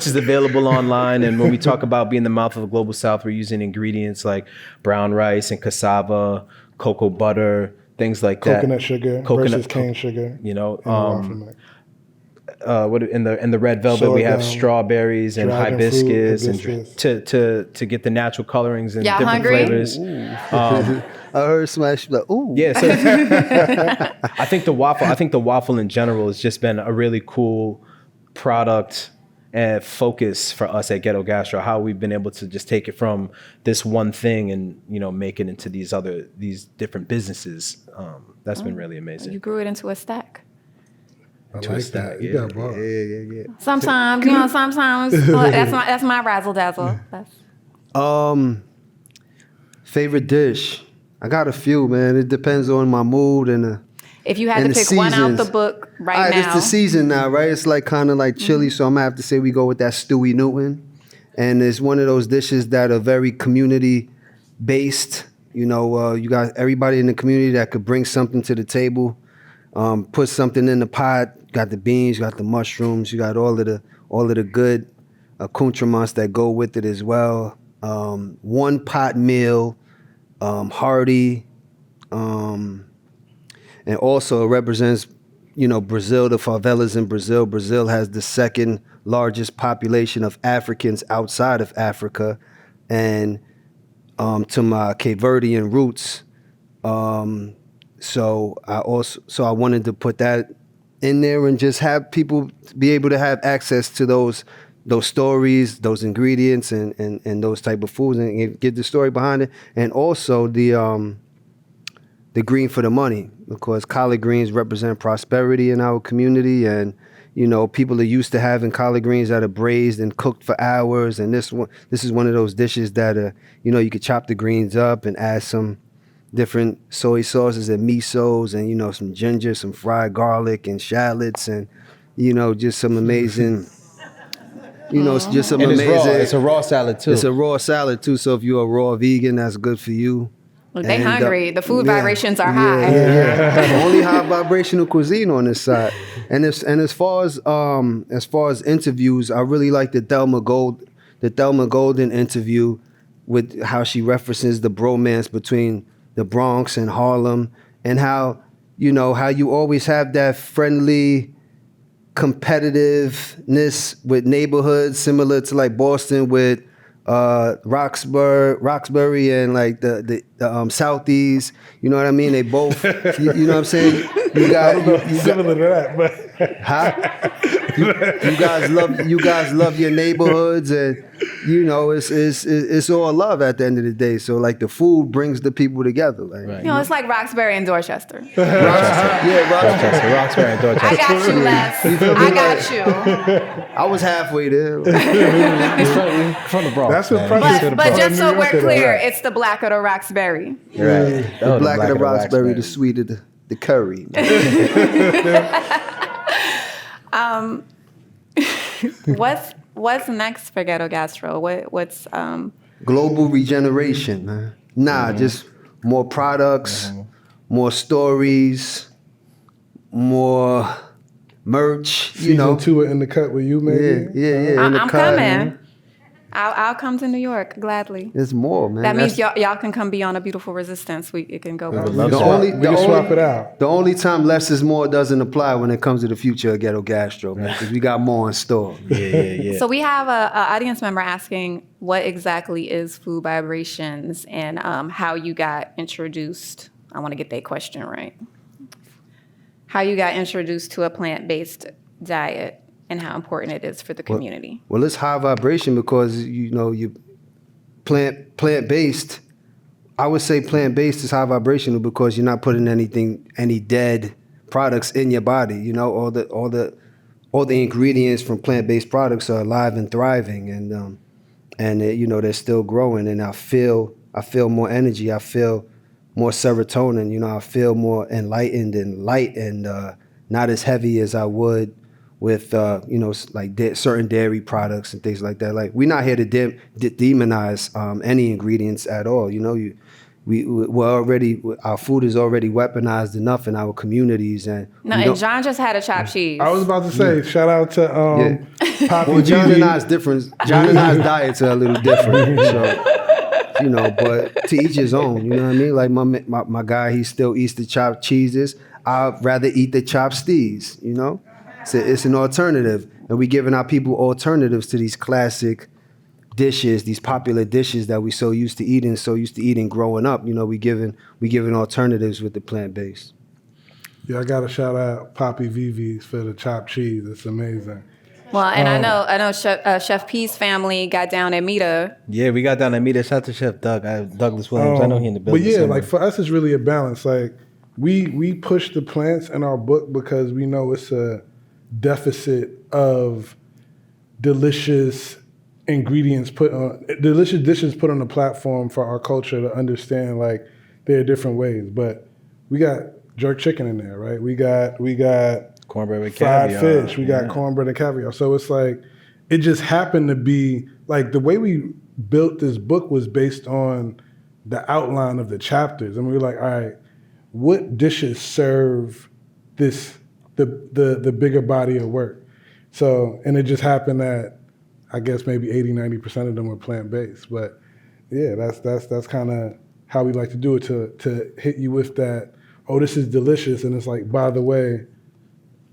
is available online. And when we talk about being the mouth of the global South, we're using ingredients like brown rice and cassava, cocoa butter, things like that. Coconut sugar versus cane sugar. In the red velvet, we have strawberries and hibiscus, and to get the natural colorings and different flavors. I heard smash like, ooh. Yeah, so I think the waffle in general has just been a really cool product and focus for us at Ghetto Gastro. How we've been able to just take it from this one thing and make it into these different businesses. That's been really amazing. You grew it into a stack. I like that. You got bars. Yeah. Sometimes, that's my razzle dazzle. Favorite dish? I got a few, man. It depends on my mood and if you had to pick one out the book right now. It's the season now, right? It's like kind of like chili, so I'm gonna have to say we go with that Stewie Newton. And it's one of those dishes that are very community based. You got everybody in the community that could bring something to the table, put something in the pot. You got the beans, you got the mushrooms, you got all of the good accoutrements that go with it as well. One pot meal, hearty, and also it represents, Brazil, the favelas in Brazil. Brazil has the second largest population of Africans outside of Africa, and to my Cape Verdean roots. So I wanted to put that in there and just have people be able to have access to those stories, those ingredients, and those type of foods, and get the story behind it, and also the green for the money, because collard greens represent prosperity in our community, and people are used to having collard greens that are braised and cooked for hours, and this is one of those dishes that you could chop the greens up and add some different soy sauces and misos, and some ginger, some fried garlic and shallots, and just some amazing just some amazing. It's a raw salad too. It's a raw salad too, so if you're a raw vegan, that's good for you. Look, they hungry. The food vibrations are high. Yeah. Only high vibrational cuisine on this side. And as far as interviews, I really like the Thelma Golden interview, with how she references the bromance between the Bronx and Harlem, and how you always have that friendly competitiveness with neighborhoods, similar to like Boston with Roxbury and like the Southeast. You know what I mean? They both. You know what I'm saying? You got similar to that, but you guys love your neighborhoods, and you know it's all love at the end of the day. So like the food brings the people together. Like, You know, it's like Roxbury and Dorchester. Roxbury and Dorchester. I got you, Les. I got you. I was halfway there. From the Bronx. that's what man. pressure. But just so New we're Yorker, clear, right. it's the black of the Roxbury. Right. The blacker the Roxbury, the sweeter the curry. What's next for Ghetto Gastro? What's Global regeneration, man. Nah, just more products, more stories, more merch. Season 2 in the cut with you, maybe. Yeah. in the I'm cut. coming. I'll come to New York gladly. There's more, man. That means y'all can come be on a beautiful resistance. It can go. both. love The that. only, We the can only, swap it out. The only time less is more doesn't apply when it comes to the future of Ghetto Gastro, man, because we got more in store. Yeah. So we have a audience member asking what exactly is food vibrations and how you got introduced. I want to get that question right. How you got introduced to a plant-based diet and how important it is for the community. Well, it's high vibration because you plant-based. I would say plant-based is high vibrational because you're not putting any dead products in your body. You know, all the ingredients from plant-based products are alive and thriving, and they're still growing. And I feel more energy. I feel more serotonin. You know, I feel more enlightened and light and not as heavy as I would with certain dairy products and things like that. Like, we're not here to demonize any ingredients at all. You know, our food is already weaponized enough in our communities, and John just had a chopped cheese. I was about to say, shout out to Poppy well, John Gigi. and I's different. John and I's diets are a little different, so but to each his own. You know what I mean? Like my guy, he still eats the chopped cheeses. I'd rather eat the chopped stees. You know. It's an alternative, and we're giving our people alternatives to these classic dishes, these popular dishes that we so used to eating growing up. You know, we giving alternatives with the plant-based. Yeah, I got to shout out Poppy Vivi's for the chopped cheese. It's amazing. Well, and I know Chef P's family got down at Mita. Yeah, we got down at Mita. Shout out to Chef Douglas Williams. I know he in the building. But yeah, somewhere. like for us, it's really a balance. Like we push the plants in our book because we know it's a deficit of delicious ingredients delicious dishes put on the platform for our culture to understand. Like, there are different ways, but we got jerk chicken in there, right? We got cornbread with fried caviar. fish. We got cornbread and caviar. So it's like, it just happened to be like the way we built this book was based on the outline of the chapters, and we were like, all right, what dishes serve this the bigger body of work? So, and it just happened that I guess maybe 80-90% of them were plant-based. But yeah, that's kind of how we like to do it, to hit you with that, oh, this is delicious, and it's like, by the way,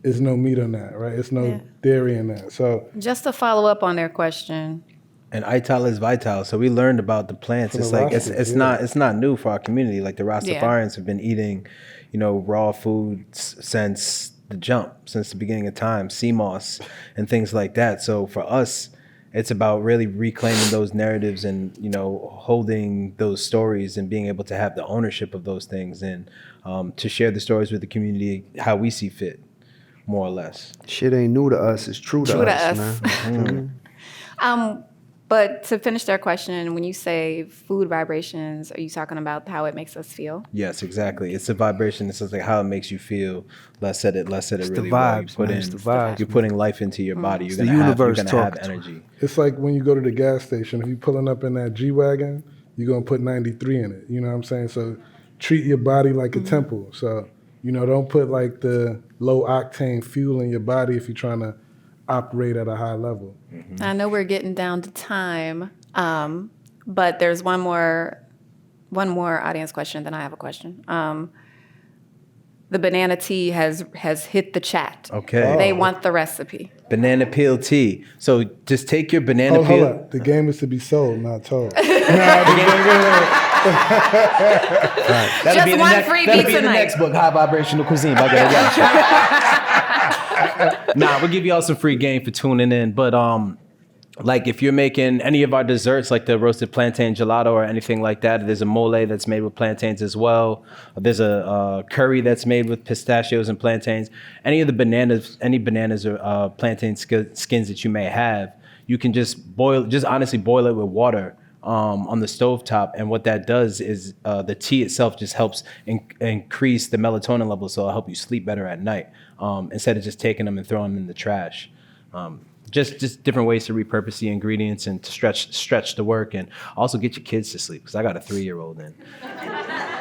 there's no meat on that, right? It's no dairy in that. So Just to follow up on their question. And 𝗙𝗏 is vital. So we learned about the plants. It's like it's not new for our community. Like the Rastafarians have been eating, raw food since the jump, since the beginning of time, sea moss and things like that. So for us, it's about really reclaiming those narratives and holding those stories and being able to have the ownership of those things and to share the stories with the community how we see fit, more or less. Shit ain't new to us. It's true to us, man. But to finish their question, when you say food vibrations, are you talking about how it makes us feel? Yes, exactly. It's a vibration. It's just like how it makes you feel. Let's said it really the well. vibes, man. It's the vibes. You're putting life into your body. You're the gonna universe have energy. it's like when you go to the gas station, if you're pulling up in that G-Wagon, you're going to put 93 in it. You know what I'm saying? So treat your body like a temple. So, don't put like the low octane fuel in your body if you're trying to operate at a high level. Mm-hmm. I know we're getting down to time, but there's one more audience question, then I have a question. the banana tea has hit the chat. Okay. They want the recipe. Banana peel tea. So just take your banana Hold peel. up. The game is to be sold, not told. That'll Just be in one the next, freebie that'll be in the tonight. next book, High Vibrational Cuisine by Ghetto Gastro. Nah, we'll give y'all some free game for tuning in. But like if you're making any of our desserts, like the roasted plantain gelato or anything like that, there's a mole that's made with plantains as well. There's a curry that's made with pistachios and plantains. Any of the bananas, or plantain skins that you may have, you can just honestly boil it with water on the stovetop, and what that does is the tea itself just helps increase the melatonin level, so it'll help you sleep better at night, instead of just taking them and throwing them in the trash. Just different ways to repurpose the ingredients and to stretch the work, and also get your kids to sleep, because I got a 3-year-old, and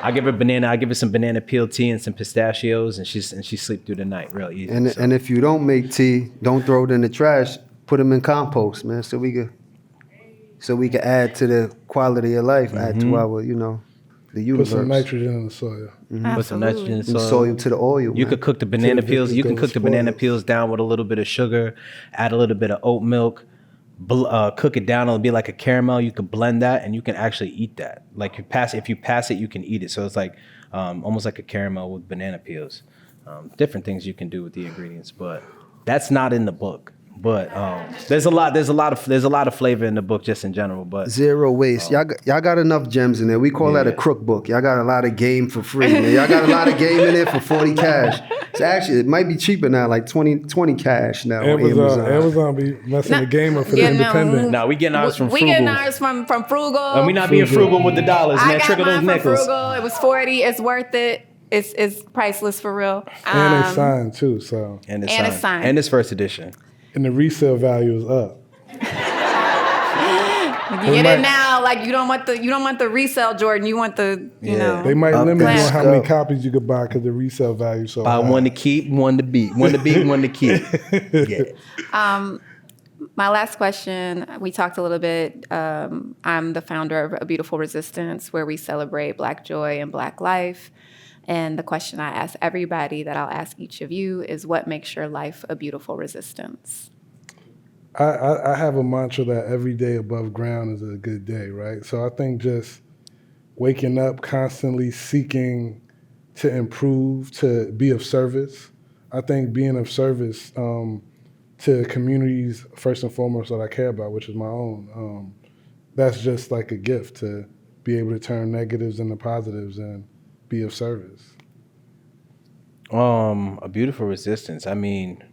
I give her some banana peel tea and some pistachios, and she sleep through the night real easy. And if you don't make tea, don't throw it in the trash. Put them in compost, man, so we can add to the quality of life, add to our, the universe. Put some nitrogen in the soil. Put some nitrogen in the From soil to the oil. You could cook the banana peels. You can cook the banana spoils. peels down with a little bit of sugar, add a little bit of oat milk, cook it down. It'll be like a caramel. You could blend that, and you can actually eat that. Like if you pass it, you can eat it. So it's like almost like a caramel with banana peels. Different things you can do with the ingredients, but that's not in the book. But there's a lot of flavor in the book just in general. But Zero waste. Y'all got enough gems in there. We call that a cookbook. Y'all got a lot of game for free, man. Y'all got a lot of game in there for 40 cash. So actually, it might be cheaper now, like 20 cash now on Amazon. Amazon be messing the game up for the Yeah, no. independent. no, we getting ours from We Frugal. getting ours from Frugal. And we not being frugal with the dollars, I man. got Trickle those mine from nickels. Frugal. It was $40. It's worth it. It's priceless for real. And they signed too, so. And And it's signed. And it's first edition. And the resale value is up. You get it now, like you don't want the resale Jordan. You want the you know. They might limit you on how many Up. copies you could buy because the resale value so Buy high. one to keep, one to beat. One to beat, one to keep. Yeah. My last question, we talked a little bit. I'm the founder of A Beautiful Resistance, where we celebrate Black joy and Black life. And the question I ask everybody that I'll ask each of you is, what makes your life a beautiful resistance? I have a mantra that every day above ground is a good day, right? So I think just waking up, constantly seeking to improve, to be of service. I think being of service to communities, first and foremost, that I care about, which is my own, that's just like a gift, to be able to turn negatives into positives and be of service. A beautiful resistance. I mean,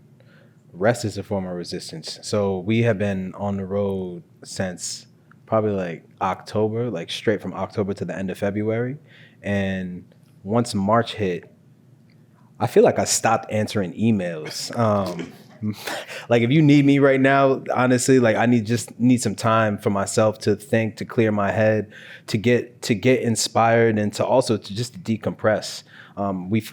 rest is a form of resistance. So we have been on the road since probably like October, like straight from October to the end of February. And once March hit, I feel like I stopped answering emails. Like if you need me right now, honestly, like I need some time for myself to think, to clear my head, to get inspired, and to also to just decompress.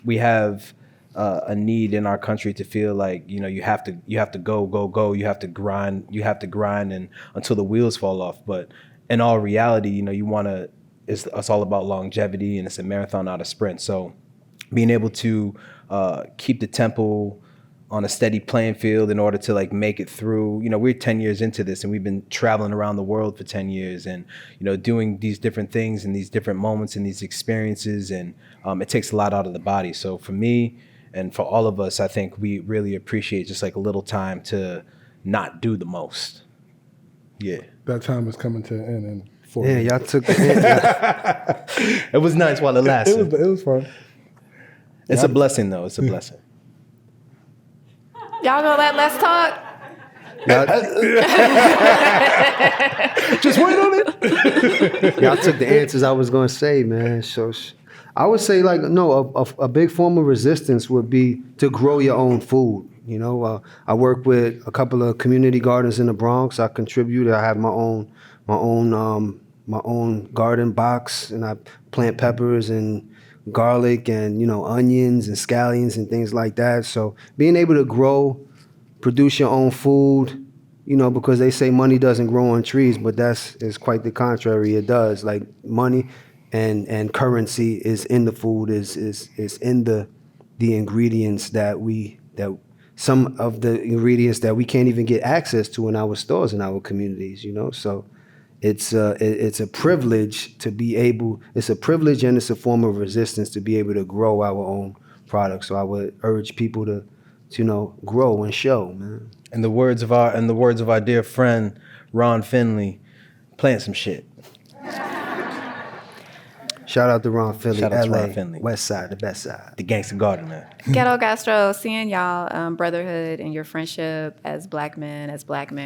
We have a need in our country to feel like, you have to go, you have to grind and until the wheels fall off. But in all reality, it's all about longevity, and it's a marathon, not a sprint. So being able to keep the tempo on a steady playing field in order to like make it through. We're 10 years into this, and we've been traveling around the world for 10 years and, doing these different things and these different moments and these experiences. And it takes a lot out of the body. So for me and for all of us, I think we really appreciate just like a little time to not do the most. Yeah. That time is coming to an end in 4 Yeah, minutes. y'all took the It was nice while it lasted. It was fun. It's a blessing though. It's a blessing. Y'all know that. Let's talk. Just wait on it. Y'all took the answers I was going to say, man. So I would say, like, no, a big form of resistance would be to grow your own food. I work with a couple of community gardens in the Bronx. I contribute. I have my own garden box, and I plant peppers and garlic and onions and scallions and things like that. So being able to produce your own food, because they say money doesn't grow on trees, but is quite the contrary. It does. Like money and currency is in the food, is in the the ingredients that some of the ingredients that we can't even get access to in our stores in our communities, you know. So it's a privilege to be able. It's a privilege and it's a form of resistance to be able to grow our own products. So I would urge people to grow and show, man. In the words of our dear friend Ron Finley, plant some shit. Shout out to Ron Finley, Shout out to LA, Ron Finley. West Side, the best side. The gangster gardener. Ghetto Gastro, seeing y'all brotherhood and your friendship as black men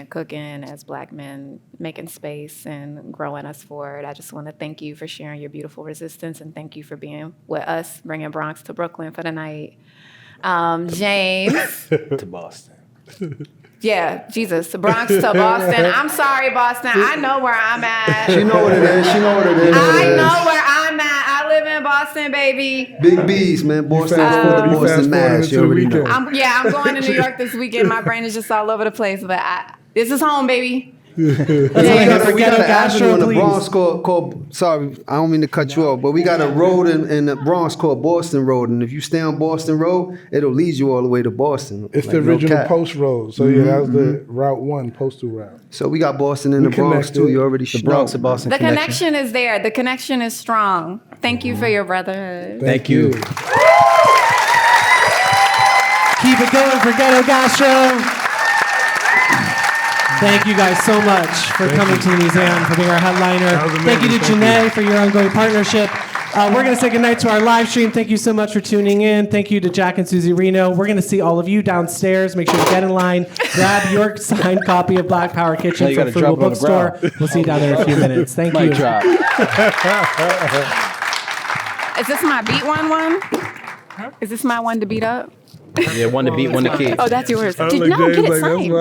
cooking, as black men making space and growing us forward. I just want to thank you for sharing your beautiful resistance and thank you for being with us, bringing Bronx to Brooklyn for the night. James. To Boston. Yeah, Jesus, Bronx to Boston. I'm sorry, Boston. I know where I'm at. She know what it is. I know where I'm at. I live in Boston, baby. Big B's, man. Boston for the Boston Mash. You already know. I'm going to New York this weekend. My brain is just all over the place, but this is home, baby. We got an avenue in the Bronx called, sorry, I don't mean to cut you off, but we got a road in the Bronx called Boston Road, and if you stay on Boston Road, it'll lead you all the way to Boston. It's the original post road, so yeah, that was the Route 1 postal route. So we got Boston in the Bronx too, you already the Bronx to Boston The connection is there. The connection is strong. Thank you for your brotherhood. Thank you. Keep it going for Ghetto Gastro. Thank you guys so much for coming to the museum, for being our headliner. Thank you to Jeneé for your ongoing partnership. We're going to say goodnight to our live stream. Thank you so much for tuning in. Thank you to Jack and Susie Reno. We're going to see all of you downstairs. Make sure to get in line. Grab your signed copy of Black Power Kitchen from Frugal Bookstore. We'll see you down there in a few minutes. Thank you. Drop. Is this my beat one? Is this my one to beat up? Yeah, one to beat, one to keep. Oh, that's yours. I was Get like, it that's signed.